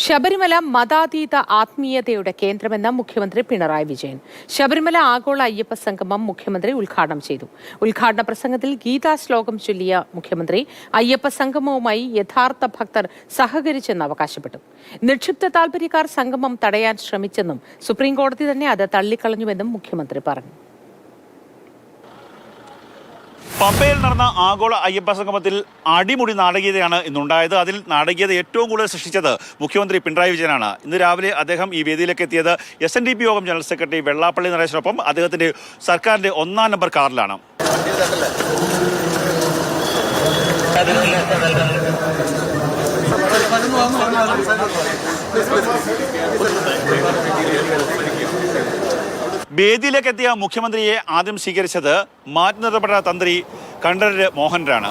ശബരിമല മതാതീത ആത്മീയതയുടെ കേന്ദ്രമെന്ന മുഖ്യമന്ത്രി പിണറായി വിജയൻ. ശബരിമല ആഗോള അയ്യപ്പ സംഗമം മുഖ്യമന്ത്രി ഉദ്ഘാടനം ചെയ്തു. ഉദ്ഘാടന പ്രസംഗത്തിൽ ഗീതാ ശ്ലോകം ചൊല്ലിയ മുഖ്യമന്ത്രി അയ്യപ്പ സംഗമവുമായി യഥാർത്ഥ ഭക്തർ സഹകരിച്ചെന്ന് അവകാശപ്പെട്ടു. നിക്ഷിപ്ത താൽപര്യക്കാർ സംഗമം തടയാൻ ശ്രമിച്ചെന്നും സുപ്രീംകോടതി തന്നെ അത് തള്ളിക്കളഞ്ഞുവെന്നും മുഖ്യമന്ത്രി പറഞ്ഞു. പമ്പയിൽ നടന്ന ആഗോള അയ്യപ്പ സംഗമത്തിൽ അടിമുടി നാടകീയതയാണ് ഇന്നുണ്ടായത്. അതിൽ നാടകീയത ഏറ്റവും കൂടുതൽ സൃഷ്ടിച്ചത് മുഖ്യമന്ത്രി പിണറായി വിജയനാണ്. ഇന്ന് രാവിലെ അദ്ദേഹം ഈ വേദിയിലേക്ക് എത്തിയത് SNDP യോഗം ജനറൽ സെക്രട്ടറി വെള്ളാപ്പള്ളി നടേശനൊപ്പം അദ്ദേഹത്തിന്റെ സർക്കാരിന്റെ 1-ാം നമ്പർ കാറിലാണ്. വേദിയിലേക്ക് എത്തിയ മുഖ്യമന്ത്രിയെ ആദ്യം സ്വീകരിച്ചത് മാറ്റി നിർത്തപ്പെട്ട തന്ത്രി കണ്ഠരര് മോഹനരാണ്.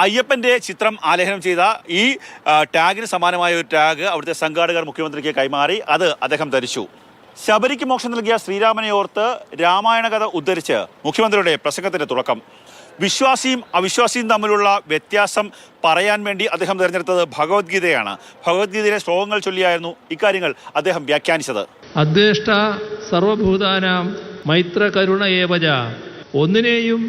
അയ്യപ്പന്റെ ചിത്രം ആലേഖനം ചെയ്ത ഈ ടാഗിന് സമാനമായ ഒരു ടാഗ് അവിടുത്തെ സംഘാടകർ മുഖ്യമന്ത്രിക്ക് കൈമാറി. അത് അദ്ദേഹം ധരിച്ചു. ശബരിക്ക് മോക്ഷം നൽകിയ ശ്രീരാമനെ ഓർത്ത് രാമായണ കഥ ഉദ്ധരിച്ച് മുഖ്യമന്ത്രിയുടെ പ്രസംഗത്തിന്റെ തുടക്കം. വിശ്വാസിയും അവിശ്വാസിയും തമ്മിലുള്ള വ്യത്യാസം പറയാൻ വേണ്ടി അദ്ദേഹം തിരഞ്ഞെടുത്തത് ഭഗവത്ഗീതയാണ്. ഭഗവത്ഗീതയിലെ ശ്ലോകങ്ങൾ ചൊല്ലിയായിരുന്നു ഇക്കാര്യങ്ങൾ അദ്ദേഹം വ്യാഖ്യാനിച്ചത്. അദ്വേഷ്ട സർവഭൂതാനാം മൈത്ര കരുണ ഏവജ, ഒന്നിനെയും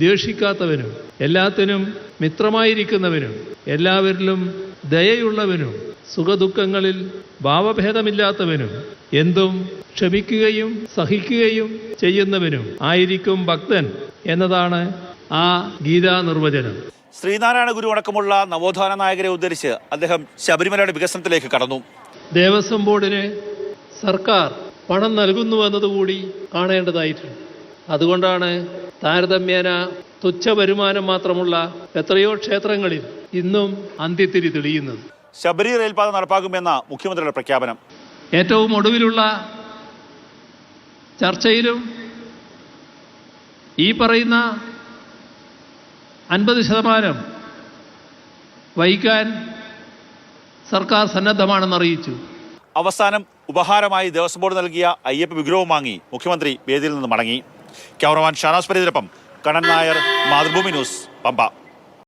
ദ്വേഷിക്കാത്തവനും എല്ലാത്തിനും മിത്രമായിരിക്കുന്നവനും എല്ലാവരിലും ദയയുള്ളവനും സുഖദുഃഖങ്ങളിൽ ഭാവഭേദമില്ലാത്തവനും എന്തും ക്ഷമിക്കുകയും സഹിക്കുകയും ചെയ്യുന്നവനും ആയിരിക്കും ഭക്തൻ എന്നതാണ് ആ ഗീതാ നിർവചനം. ശ്രീനാരായണ ഗുരു അടക്കമുള്ള നവോത്ഥാന നായകരെ ഉദ്ധരിച്ച് അദ്ദേഹം ശബരിമലയുടെ വികസനത്തിലേക്ക് കടന്നു. ദേവസ്വം ബോർഡിന് സർക്കാർ പണം നൽകുന്നുവെന്നതുകൂടി കാണേണ്ടതായിട്ടുണ്ട്. അതുകൊണ്ടാണ് താരതമ്യേന തുച്ഛ വരുമാനം മാത്രമുള്ള എത്രയോ ക്ഷേത്രങ്ങളിൽ ഇന്നും അന്ത്യത്തിരി തെളിയുന്നത്. ശബരി റെയിൽപാത നടപ്പാക്കുമെന്ന മുഖ്യമന്ത്രിയുടെ പ്രഖ്യാപനം ഏറ്റവും ഒടുവിലുള്ള ചർച്ചയിലും ഈ പറയുന്ന 50% വഹിക്കാൻ സർക്കാർ സന്നദ്ധമാണെന്ന് അറിയിച്ചു. അവസാനം ഉപഹാരമായി ദേവസ്വം ബോർഡ് നൽകിയ അയ്യപ്പ വിഗ്രഹവും വാങ്ങി മുഖ്യമന്ത്രി വേദിയിൽ നിന്ന് മടങ്ങി. ക്യാമറമാൻ ഷാനാസ് പരീതിനൊപ്പം കണ്ണൻ നായർ, മാതൃഭൂമി ന്യൂസ്, പമ്പ.